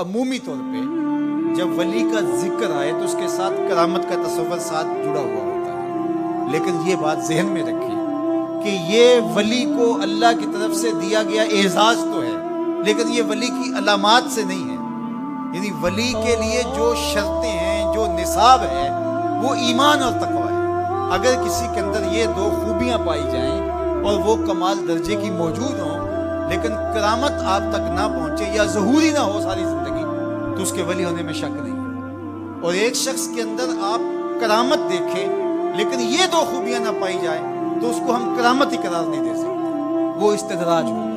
عمومی طور پہ جب ولی کا ذکر آئے تو اس کے ساتھ کرامت کا تصور ساتھ جڑا ہوا ہوتا ہے، لیکن یہ بات ذہن میں رکھیں کہ یہ ولی کو اللہ کی طرف سے دیا گیا اعزاز تو ہے، لیکن یہ ولی کی علامات سے نہیں ہے۔ یعنی ولی کے لیے جو شرطیں ہیں، جو نصاب ہے، وہ ایمان اور تقوی ہے۔ اگر کسی کے اندر یہ دو خوبیاں پائی جائیں اور وہ کمال درجے کی موجود ہوں، لیکن کرامت آپ تک نہ پہنچے یا ظہوری نہ ہو ساری زندگی، تو اس کے ولی ہونے میں شک نہیں ہے۔ اور ایک شخص کے اندر آپ کرامت دیکھیں لیکن یہ دو خوبیاں نہ پائی جائیں تو اس کو ہم کرامت ہی قرار نہیں دے سکتے، وہ استدراج ہوگا۔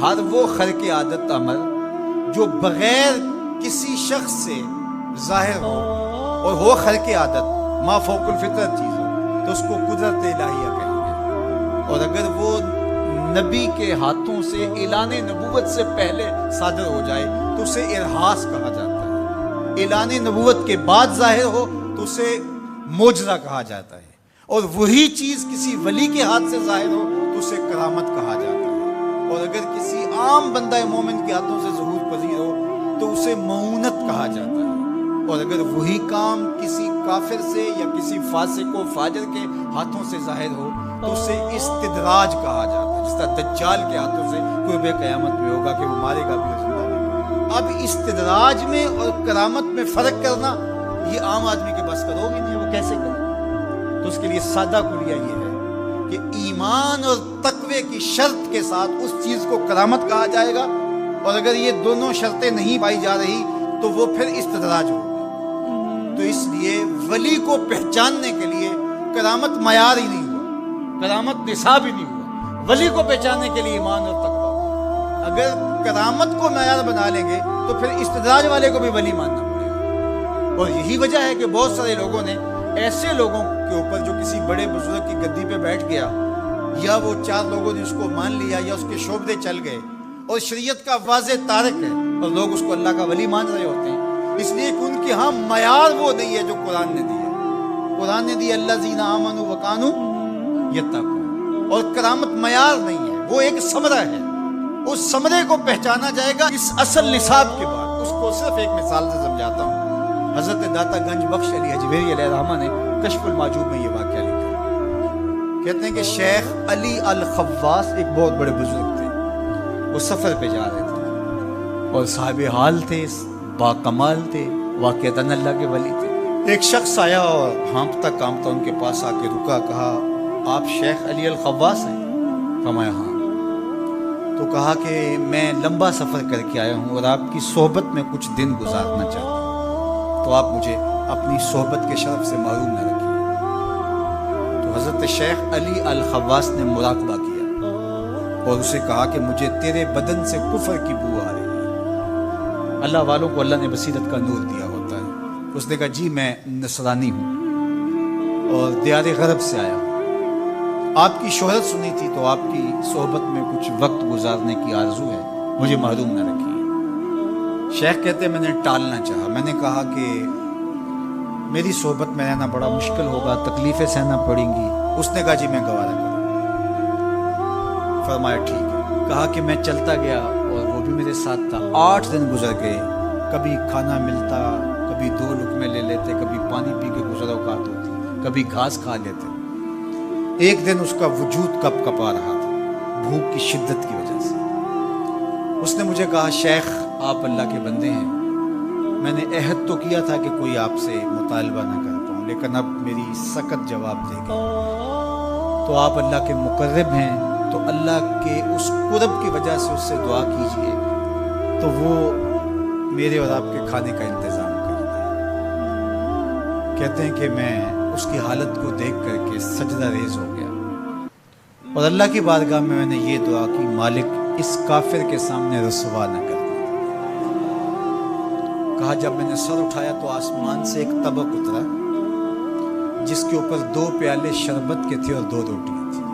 ہر وہ خرق عادت عمل جو بغیر کسی شخص سے ظاہر ہو اور ہو خرق عادت، ما فوق الفطرت چیز ہو، تو اس کو قدرت الہیہ کہیں گے۔ اور اگر وہ نبی کے ہاتھوں سے اعلان نبوت سے پہلے صادر ہو جائے تو اسے ارہاس کہا جاتا ہے۔ اعلان نبوت کے بعد ظاہر ہو تو اسے معجزہ کہا جاتا ہے، اور وہی چیز کسی ولی کے ہاتھ سے ظاہر ہو تو اسے کرامت کہا جاتا ہے۔ اور اگر کسی عام بندہ مومن کے ہاتھوں سے ظہور پذیر ہو تو اسے معونت کہا جاتا ہے۔ اور اگر وہی کام کسی کافر سے یا کسی فاسق و فاجر کے ہاتھوں سے ظاہر ہو تو اسے استدراج کہا جاتا ہے، جس طرح دجال کے ہاتھوں سے قرب قیامت میں ہوگا کہ وہ مارے گا بھی اور زندہ بھی کرے گا۔ اب استدراج میں اور کرامت میں فرق کرنا یہ عام آدمی کے بس کا روگ ہی نہیں ہے، وہ کیسے کرے؟ تو اس کے لیے سادہ کلیہ یہ ہے کہ ایمان اور تقوی کی شرط کے ساتھ اس چیز کو کرامت کہا جائے گا، اور اگر یہ دونوں شرطیں نہیں پائی جا رہی تو وہ پھر استدراج ہوگا۔ تو اس لیے ولی کو پہچاننے کے لیے کرامت معیار ہی نہیں ہوا، کرامت نصاب ہی نہیں ہوا، ولی کو پہچاننے کے لیے ایمان اور تقوی ہوا۔ اگر کرامت کو معیار بنا لیں گے تو پھر استدراج والے کو بھی ولی ماننا پڑے گا۔ اور یہی وجہ ہے کہ بہت سارے لوگوں نے ایسے لوگوں کے اوپر جو کسی بڑے بزرگ کی گدی پہ بیٹھ گیا، یا وہ چار لوگوں نے اس کو مان لیا یا اس کے شعبے چل گئے اور شریعت کا واضح تارک ہے، اور لوگ اس کو اللہ کا ولی مان رہے ہوتے ہیں، اس لیے کہ ان کے ہاں معیار وہ نہیں ہے جو قرآن نے دیا۔ قرآن نے دی الذین آمنوا وکانوا یتقون، اور کرامت معیار نہیں ہے، وہ ایک ثمرہ ہے۔ اس ثمرے کو پہچانا جائے گا اس اصل نصاب کے بعد۔ اس کو صرف ایک مثال سے سمجھاتا ہوں۔ حضرت داتا گنج بخش علی حجویری علیہ الرحمہ نے کشف المعجوب میں یہ واقعہ لکھا۔ کہتے ہیں کہ شیخ علی الخواص ایک بہت بڑے بزرگ تھے، وہ سفر پہ جا رہے تھے اور صاحب حال تھے، با کمال تھے، واقعتاً اللہ کے ولی تھے۔ ایک شخص آیا اور ہانپتا کانپتا ان کے پاس آ کے رکا، کہا آپ شیخ علی الخواص ہیں؟ فرمایا ہاں۔ تو کہا کہ میں لمبا سفر کر کے آیا ہوں اور آپ کی صحبت میں کچھ دن گزارنا چاہتا ہوں، تو آپ مجھے اپنی صحبت کے شرف سے محروم نہ رکھیے۔ تو حضرت شیخ علی الخواص نے مراقبہ کیا اور اسے کہا کہ مجھے تیرے بدن سے کفر کی بو آ رہی ہے۔ اللہ والوں کو اللہ نے بصیرت کا نور دیا ہوتا ہے۔ اس نے کہا جی میں نصرانی ہوں اور دیار غرب سے آیا ہوں، آپ کی شہرت سنی تھی تو آپ کی صحبت میں کچھ وقت گزارنے کی آرزو ہے، مجھے محروم نہ رکھیے۔ شیخ کہتے ہیں میں نے ٹالنا چاہا، میں نے کہا کہ میری صحبت میں رہنا بڑا مشکل ہوگا، تکلیفیں سہنا پڑیں گی۔ اس نے کہا جی میں گوارا کروں۔ فرمایا ٹھیک ہے۔ کہا کہ میں چلتا گیا اور وہ بھی میرے ساتھ تھا۔ 8 دن گزر گئے، کبھی کھانا ملتا، کبھی 2 لقمے لے لیتے، کبھی پانی پی کے گزر اوقات ہوتی، کبھی گھاس کھا لیتے۔ ایک دن اس کا وجود کپ کپا رہا تھا بھوک کی شدت کی وجہ سے۔ اس نے مجھے کہا شیخ آپ اللہ کے بندے ہیں، میں نے عہد تو کیا تھا کہ کوئی آپ سے مطالبہ نہ کر پاؤں، لیکن اب میری سخت جواب دے گی۔ تو آپ اللہ کے مقرب ہیں، تو اللہ کے اس قرب کی وجہ سے اس سے دعا کیجئے تو وہ میرے اور آپ کے کھانے کا انتظام کر دے۔ کہتے ہیں کہ میں اس کی حالت کو دیکھ کر کے سجدہ ریز ہو گیا اور اللہ کی بارگاہ میں نے یہ دعا کی مالک اس کافر کے سامنے رسوا نہ کر دے۔ کہا جب میں نے سر اٹھایا تو آسمان سے ایک طبق اترا جس کے اوپر 2 پیالے شربت کے تھے اور 2 روٹیاں تھیں۔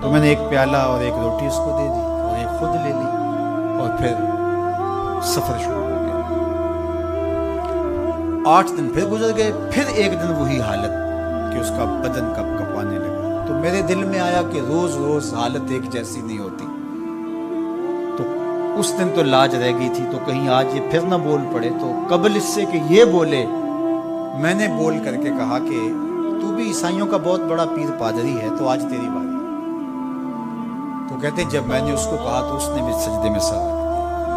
تو میں نے ایک پیالہ اور ایک روٹی اس کو دے دی اور ایک خود لے لی اور پھر سفر شروع ہو گیا۔ 8 دن پھر گزر گئے، پھر ایک دن وہی حالت کہ اس کا بدن کپ کپانے لگا۔ تو میرے دل میں آیا کہ روز روز حالت ایک جیسی نہیں ہوتی، تو اس دن تو لاج رہ گئی تھی، تو کہیں آج یہ پھر نہ بول پڑے، تو قبل اس سے کہ یہ بولے میں نے بول کر کے کہا کہ تو بھی عیسائیوں کا بہت بڑا پیر پادری ہے، تو آج تیری باری۔ تو کہتے جب میں نے اس کو کہا تو اس نے بھی سجدے میں سر رکھ دیا،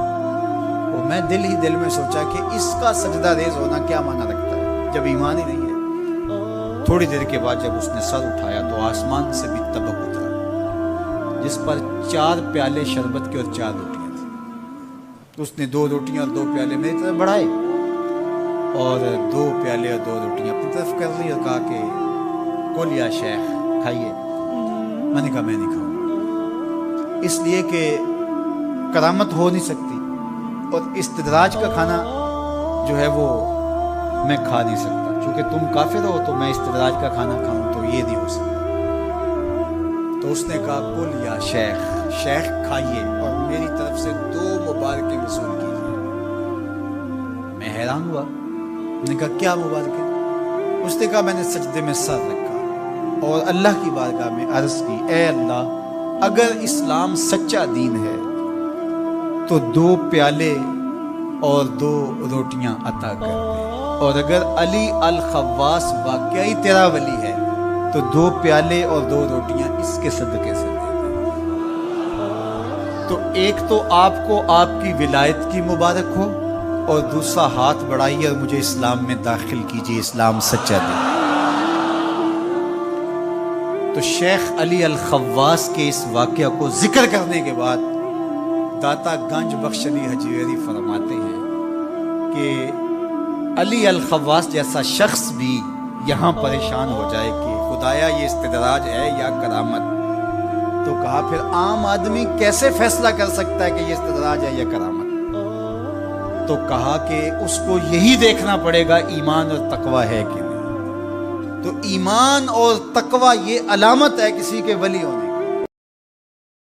اور میں دل ہی دل میں سوچا کہ اس کا سجدہ ریز ہونا کیا معنی رکھتا ہے جب ایمان ہی نہیں ہے۔ تھوڑی دیر کے بعد جب اس نے سر اٹھایا تو آسمان سے بھی طبق اترا جس پر 4 پیالے شربت کے اور 4 روٹیاں تھیں۔ تو اس نے 2 روٹیاں اور 2 پیالے میری طرف بڑھائے اور 2 پیالے اور 2 روٹیاں اپنی طرف کر لی اور کہا کہ کل یا شیخ کھائیے۔ میں نے کہا میں نہیں کھاؤں گا، اس لیے کہ کرامت ہو نہیں سکتی اور استدراج کا کھانا جو ہے وہ میں کھا نہیں سکتا، چونکہ تم کافر ہو تو میں استدراج کا کھانا کھاؤں تو یہ نہیں ہو سکتا۔ تو اس نے کہا کل یا شیخ، شیخ کھائیے اور میری طرف سے 2 مبارکیں وصول کیجیے۔ میں حیران ہوا، میں نے کہا کیا مبارکیں؟ اس نے کہا میں نے سجدے میں سر رکھا اور اللہ کی بارگاہ میں عرض کی، اے اللہ اگر اسلام سچا دین ہے تو 2 پیالے اور 2 روٹیاں عطا کر دے، اور اگر علی الخواص واقعی تیرا ولی ہے تو 2 پیالے اور 2 روٹیاں اس کے صدقے سے دے دے۔ تو ایک تو آپ کو آپ کی ولایت کی مبارک ہو، اور دوسرا ہاتھ بڑھائیے اور مجھے اسلام میں داخل کیجیے، اسلام سچا دین۔ تو شیخ علی الخواص کے اس واقعہ کو ذکر کرنے کے بعد داتا گنج بخش علی حجویری فرماتے ہیں کہ علی الخواص جیسا شخص بھی یہاں پریشان ہو جائے کہ خدایا یہ استدراج ہے یا کرامت، تو کہا پھر عام آدمی کیسے فیصلہ کر سکتا ہے کہ یہ استدراج ہے یا کرامت؟ تو کہا کہ اس کو یہی دیکھنا پڑے گا ایمان اور تقوی ہے کہ نہیں۔ تو ایمان اور تقوی یہ علامت ہے کسی کے ولی ہونے